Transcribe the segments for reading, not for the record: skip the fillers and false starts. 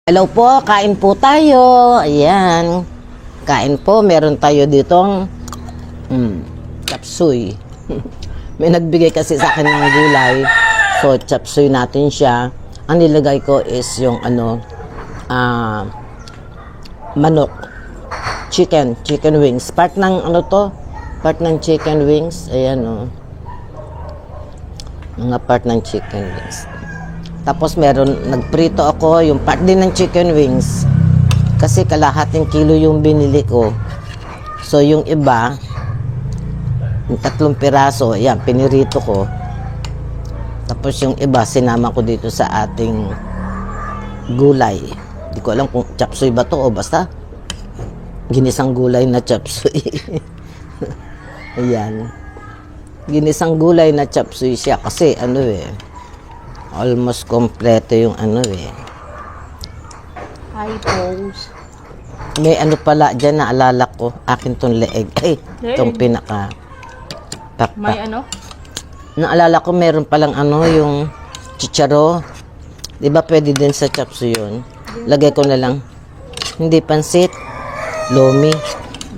Hello po, kain po tayo. Ayan. Kain po, meron tayo ditong chapsuy. May nagbigay kasi sa akin ng gulay. So, chapsuy natin siya. Ang nilagay ko is yung manok. Chicken wings. Part ng Part ng chicken wings. Ayan o. Mga part ng chicken wings. Tapos nagprito ako yung part din ng chicken wings. Kasi kalahating kilo yung binili ko. So yung iba, yung 3 piraso, ayan, pinirito ko. Tapos yung iba, sinama ko dito sa ating gulay. Hindi ko alam kung chapsuy ba to o basta ginisang gulay na chapsuy. Ayan. Ginisang gulay na chapsuy siya kasi almost kompleto yung Hi, pose. May pala dyan, naalala ko. Akin tong leeg. Ay, itong pinaka pakpak. May Naalala ko, meron palang yung chicharo. Di ba pwede din sa chapsuy yun? Lagay ko na lang. Hindi pansit. Lomi.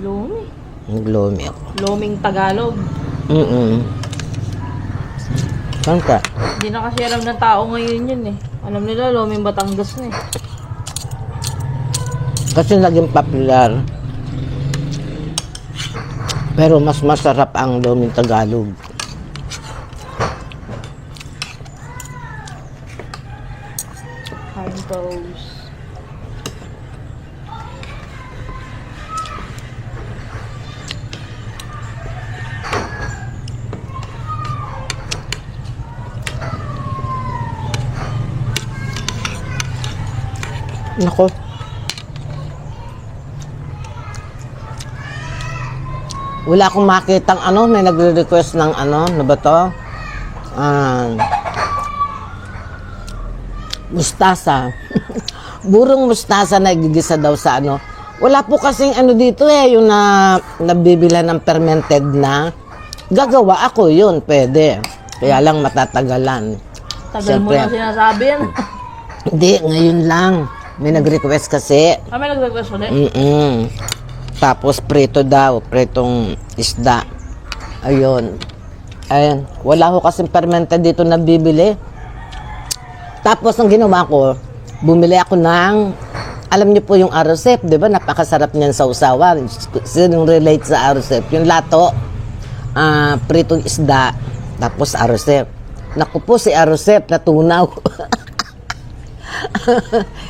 Lomi? Naglomi ako. Loming Tagalog. Saan ka? Hindi na kasi alam ng tao ngayon yun eh. Alam nila, Loming Batangas na eh. Kasi naging popular. Pero mas masarap ang Loming Tagalog. Hi, pose. Nako. Wala akong makitang may nagre-request ng ano ba to? Mustasa. Burong mustasa na gigisa daw sa Wala po kasing dito yung nabibila ng fermented na. Gagawa ako yun, pwede. Kaya lang matatagalan. Tagal mo na sinasabi yan. Hindi, ngayon lang. May nag-request kasi. May nag-request ulit? Tapos pritong isda. Ayun. Wala ko kasing fermented dito na bibili. Tapos ang ginawa ko, bumili ako ng, alam niyo po yung arrosep, di ba? Napakasarap niyan sa usawan. Sinong relate sa arrosep? Yung lato, pritong isda, tapos arrosep. Naku po, si arrosep, natunaw.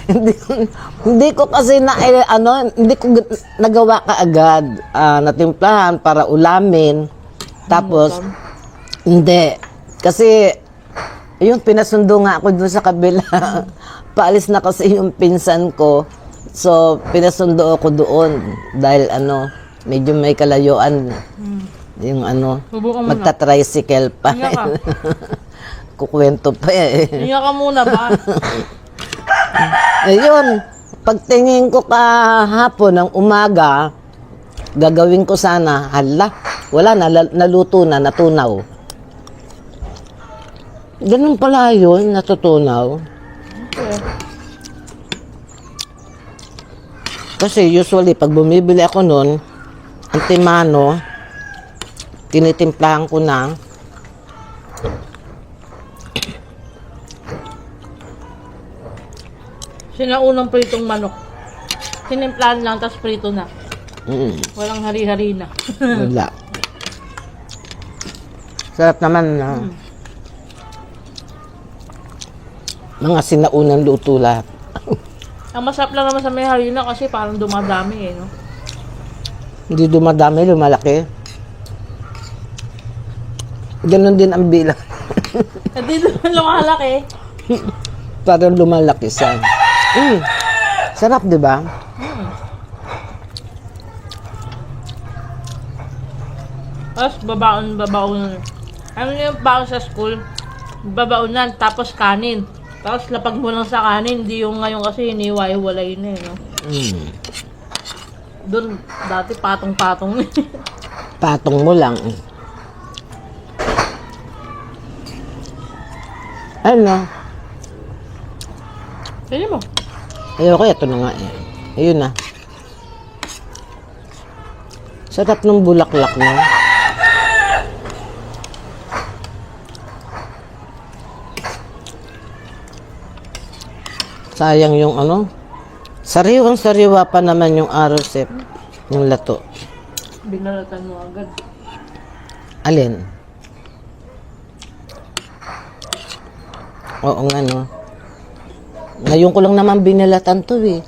hindi ko kasi hindi ko nagawa kaagad natimplahan para ulamin. Tapos hindi kasi yung pinasundo nga ako doon sa kabila. Paalis na kasi yung pinsan ko, so pinasundo ako doon dahil medyo may kalayuan yung magta-tricycle pa. Kukwento pa Hinga ka muna ba? Ayun, pagtingin ko kahapon ng umaga, gagawin ko sana, wala na, naluto na, natunaw. Ganun pala yun, natutunaw. Okay. Kasi usually, pag bumibili ako nun, antimano, tinitimplahan ko na. Sinaunang pritong manok. Sinimplahan lang, tapos prito na. Walang hari-hari na. Wala. Sarap naman mga sinaunang luto lahat. Ang masarap lang naman sa may harina kasi parang dumadami no? Hindi dumadami, lumalaki. Ganon din ang bilang. Hindi naman lumalaki. Parang lumalaki siya. Sarap, di ba? Tapos babaon. Ano yung baon sa school? Babaonan, tapos kanin. Tapos lapag mo lang sa kanin, hindi yung ngayon kasi hiniwa-hiwalay na no? Doon, dati patong-patong. Patong mo lang. Ano? Pwede mo. Ayoko, ito na nga eh. Ayun na. Sarap ng bulaklak na. Sayang yung ano. Sariwang sariwa pa naman yung arosep. Yung lato. Binalatan mo agad. Alin? Oo nga no. Ngayon ko lang naman binalatan to eh.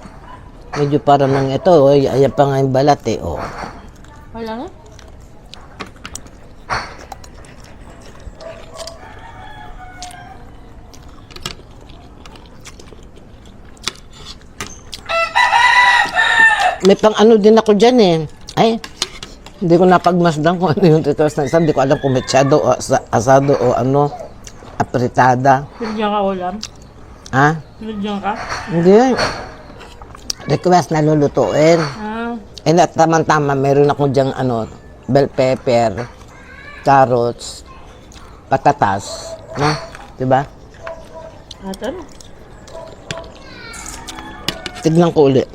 Medyo parang nang ito. Oh, ayan pa nga yung balat eh. Oh. Wala na? May pang ano din ako dyan eh. Ay, hindi ko napagmasdan kung ano yung 2001. Hindi ko alam kung mechado o asado o ano, apritada. Binigyan ka ulam? Ha? Binigyan ka? Hindi. Request na lulutuin. Ah, Eh, na, tama-tama, meron ako dyan ano, bell pepper, carrots, patatas. No? Diba? at ano? Tignan ko ulit.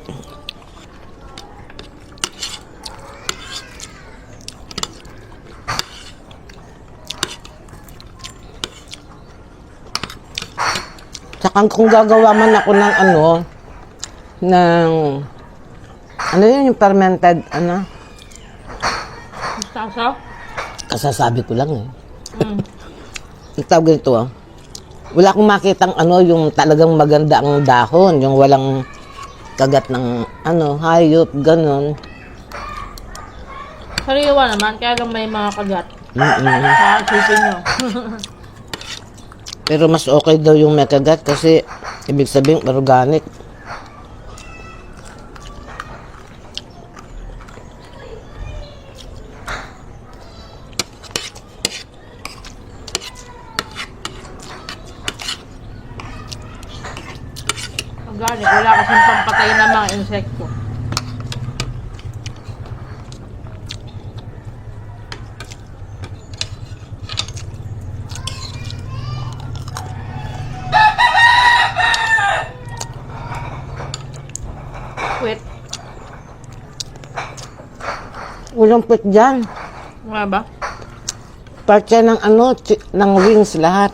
Tsaka kung gagawa man ako ng ano, ng, ano yun, yung fermented, ano, Mustasa? kasasabi ko lang eh. Mm. Ang tawag nito ah. Wala akong makitang ano, yung talagang maganda ang dahon, yung walang kagat ng ano, hayop, ganun. Sariwa naman, kaya lang may mga kagat. Mm-mm. Makakasipin nyo. Pero mas okay daw yung may kagat kasi ibig sabihin organic. Organic, wala kasing pampatay ng mga insekto. Wait, Walang put dyan. nga ba? Part yan ng ano, ng wings lahat.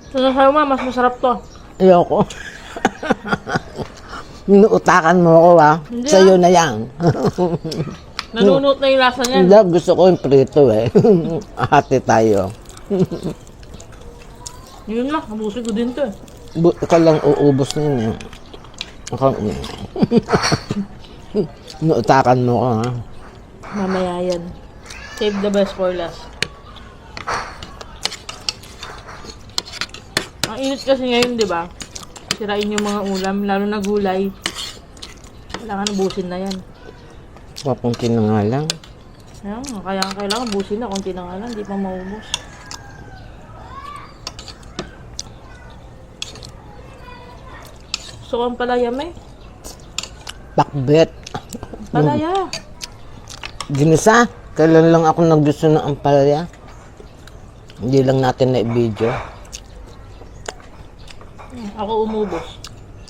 So, sa'yo ma, mas masarap to. Ayoko. Inuutakan mo ako ah. Hindi Sa'yo na yan. Nanunot na yung lasa niyan. Hindi, gusto ko yung prito eh. Hati tayo. Yun na, abusin ko din to eh. Ikaw lang uubos na yun eh. Ikaw, inuutakan mo ko ha. Mamaya yan. Save the best for last. Ang init kasi ngayon, di ba? Sirain yung mga ulam, lalo na gulay. Kailangan busin na yan. Papunti na nga lang. Ayan, kaya kailangan busin na, konti na nga lang, di pa maubos. So, ang palaya may? Pakbet. Palaya. Ginisa. Kailan lang ako naggusto ng ampalaya. Hindi lang natin na i-video. Ako umubos.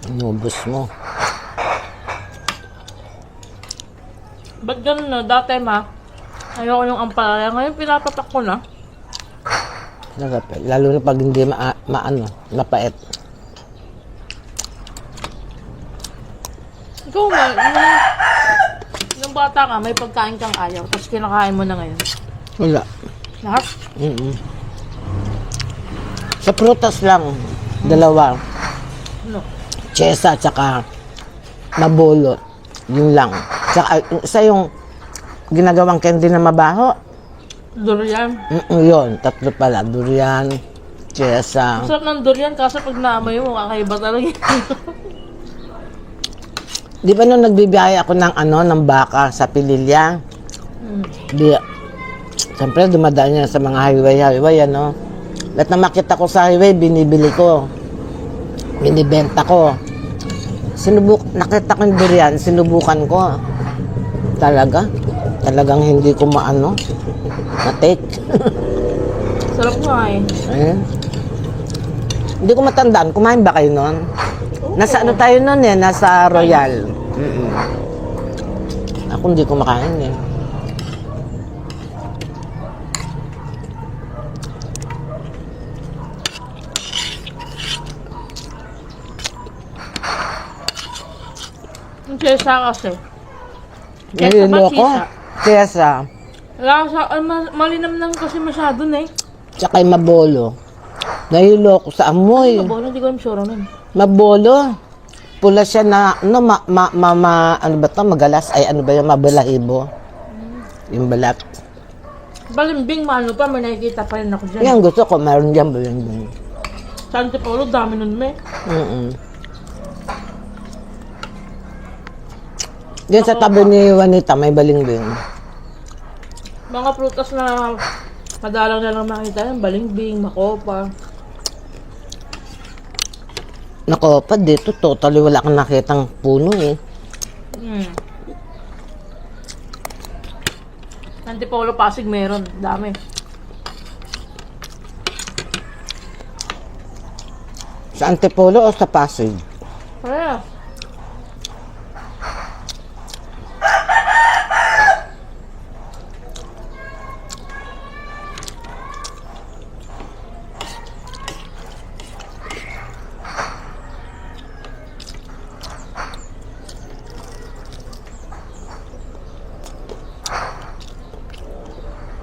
Inubos mo. Ba't ganun na? Dati ma, ayoko yung ampalaya. Ngayon pinapatak ko na. Nagapit. Lalo na pag hindi mapait. Ikaw ma, nung bata ka, may pagkain kang ayaw, tapos kinakain mo na ngayon. Wala. Lahat? Mm-mm. Sa prutas lang. Dalawa. Ano? Chesa at saka mabulot. Yun lang. Saka isa yung ginagawang candy na mabaho. Durian. Yun, tatlo pala. Durian, chesa. Masarap ng durian kaso pag naamoy mo, kakaiba talaga. Di ba nung nagbibiyaya ako ng ng baka sa Pililya? Di, siyempre dumadaan yan sa mga highway, ano. Lahat na makita ko sa highway, binibili ko. Binibenta ko. Nakita ko yung durian, sinubukan ko. Talagang hindi ko na-take. Sarap nga eh. Hindi ko matandaan, kumain ba kayo nun? Nasa ano tayo nun nasa Royal. Ako hindi ko makain eh. Yung chesa kasi. Chesa ba? Nililoko. Chisa? Chesa. Lasa, malinam lang kasi masyado na eh. Tsaka yung mabolo. Nahilo ko sa amoy. Mabolo, hindi ko alam sura nun. Mabolo. Pula siya na, ano ba to? Magalas. Ay, ano ba yung mabalahibo? Yung balat. Balimbing, mahal pa, may nakikita pa rin ako dyan. Yan gusto ko, meron dyan balimbing. Sa Antipolo, dami nun may. Yan sa tabi ni Juanita, may balimbing. Mga prutas na madalang na lang makita yan, balimbing, makopa. Nako, pa dito, totally wala kang nakitang puno eh. Antipolo, Pasig meron, dami. Sa Antipolo o sa Pasig? Kaya,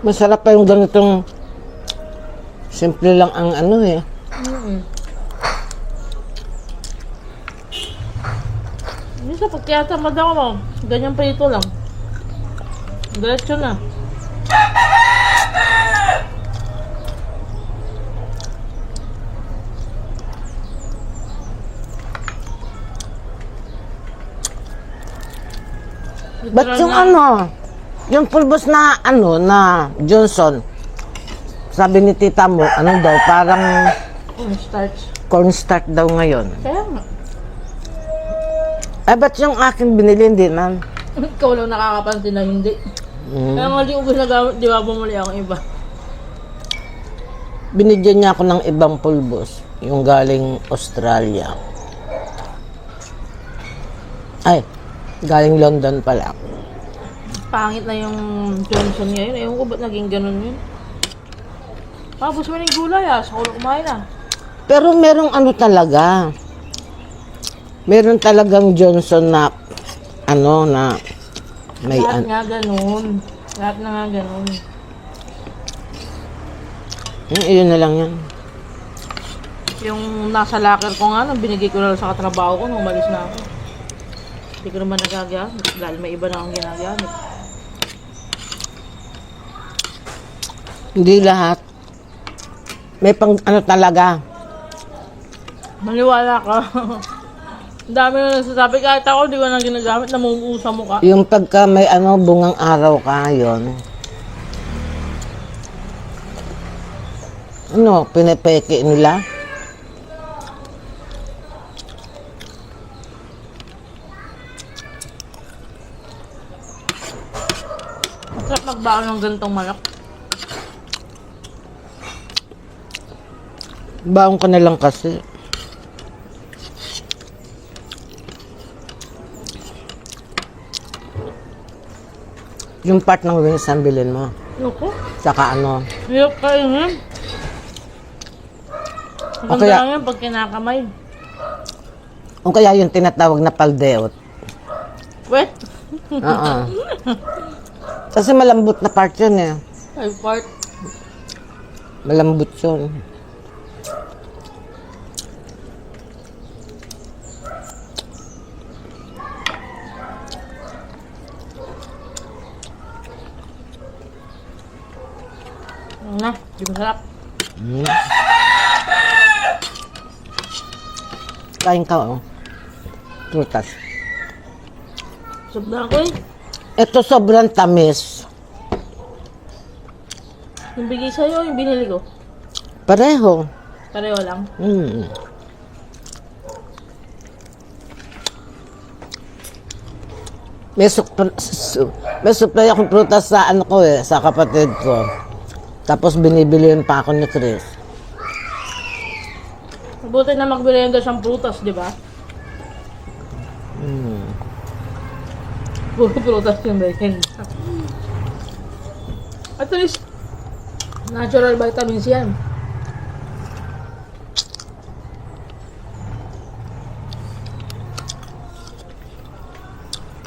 Masarap pa yung ganitong simple lang ang minsan pag tiyatamad ako, ganyan pa ito lang. Diretso na. Ba't yung yung pulbos na na Johnson, sabi ni tita mo, daw, parang Starch. cornstarch daw ngayon. Kaya nga. Ba't yung aking binili, hindi man? Ikaw lang nakakapansin na hindi. Kaya nga di ko ginagamit, di ba bumuli akong iba. Binigyan niya ako ng ibang pulbos, yung galing Australia. Ay, galing London pala. Pangit na yung Johnson ngayon. Ewan ko ba't naging ganun yun. Tapos mo ng gulay sa ulo kumain Pero merong talaga. Meron talagang Johnson na na may Lahat nga ganun. Lahat na nga ganun. Iyon na lang yan. Yung nasa locker ko nga, binigay ko na lang sa katrabaho ko nung umalis na ako. Hindi ko naman nagagamit dahil may iba na akong ginagamit. Hindi lahat. May pang talaga. Maniwala ka. Ang dami na nagsasabi, kahit ako hindi ko na ginagamit, namumuusa mo ka. Yung pagka may bungang araw ka, yun. Pinepeke nila? Masarap magbaon ng gantong manok. Baon ka na lang kasi. Yung part ng wings ang bilhin mo. Yuko. Saka Hirap kainin. Maganda kaya- lang yan pag kinakamay. o kaya yung tinatawag na paldeot. Wet. Oo. Kasi malambot na part yun eh. Ay, part. Malambot yun. masarap. Kain ka, oh. Prutas. Sobrang ko eh. Ito sobrang tamis. Yung bigay sa'yo, yung binili ko. Pareho. Pareho lang. May supply akong prutas sa ano ko eh, sa kapatid ko. Tapos binibilihan pa ako ni Chris. Mabuti na magbili ng siyang prutas, di ba? Puro prutas yung bacon. At least, natural vitamins yan.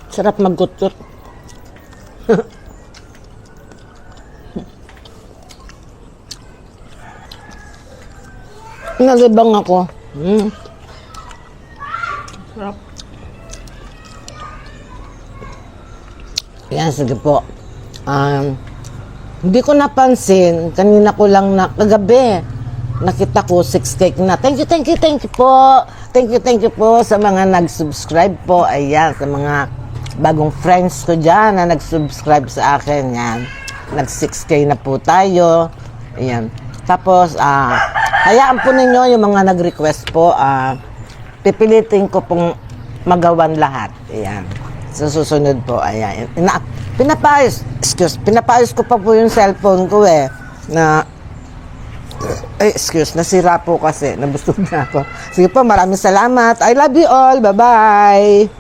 Sarap magkutut. Nalibang ako. Sarap. Yan, sige po. Hindi ko napansin. Kanina ko lang kagabi. Nakita ko 6 cake na. Thank you po. Thank you po sa mga nag-subscribe po. Ayan, sa mga bagong friends ko dyan na nag-subscribe sa akin. Yan. Nag-6K na po tayo. Ayan. Tapos, hayaan po ninyo yung mga nag-request po. Pipilitin ko pong magawan lahat. Ayan. Sa susunod po, ayan. Pinapayos ko pa po yung cellphone ko eh. Nasira po kasi. Nabusog na ako. Sige po, maraming salamat. I love you all. Bye-bye.